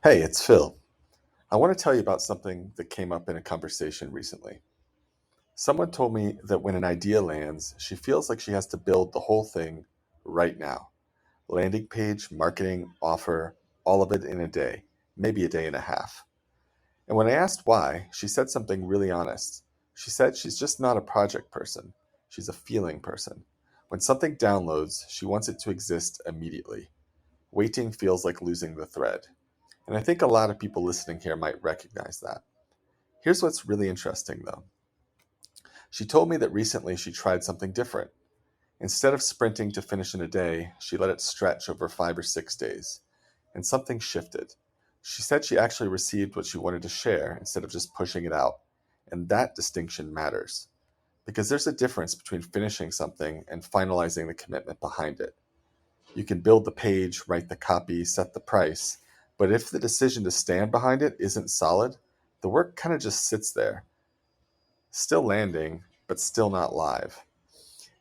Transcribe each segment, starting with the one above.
Hey, it's Phil. I want to tell you about something that came up in a conversation recently. Someone told me that when an idea lands, she feels like she has to build the whole thing right now. Landing page, marketing, offer, all of it in a day, maybe a day and a half. And when I asked why, she said something really honest. She said she's just not a project person. She's a feeling person. When something downloads, she wants it to exist immediately. Waiting feels like losing the thread. And I think a lot of people listening here might recognize that. Here's what's really interesting though. She told me that recently she tried something different. Instead of sprinting to finish in a day, she let it stretch over 5 or 6 days. And something shifted. She said she actually received what she wanted to share instead of just pushing it out. And that distinction matters. Because there's a difference between finishing something and finalizing the commitment behind it. You can build the page, write the copy, set the price, but if the decision to stand behind it isn't solid, the work kind of just sits there, still landing, but still not live.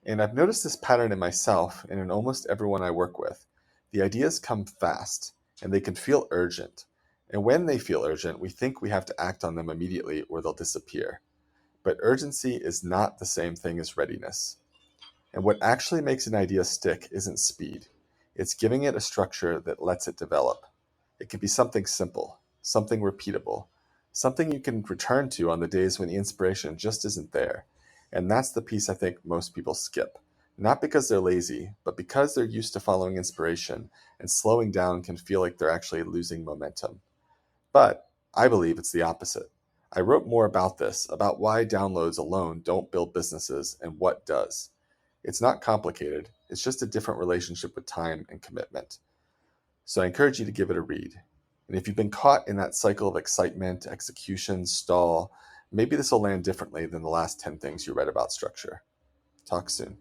And I've noticed this pattern in myself and in almost everyone I work with. The ideas come fast, and they can feel urgent. And when they feel urgent, we think we have to act on them immediately or they'll disappear. But urgency is not the same thing as readiness. And what actually makes an idea stick isn't speed. It's giving it a structure that lets it develop. It can be something simple, something repeatable, something you can return to on the days when the inspiration just isn't there. And that's the piece I think most people skip. Not because they're lazy, but because they're used to following inspiration, and slowing down can feel like they're actually losing momentum. But I believe it's the opposite. I wrote more about this, about why downloads alone don't build businesses and what does. It's not complicated, it's just a different relationship with time and commitment. So I encourage you to give it a read. And if you've been caught in that cycle of excitement, execution, stall, maybe this will land differently than the last 10 things you read about structure. Talk soon.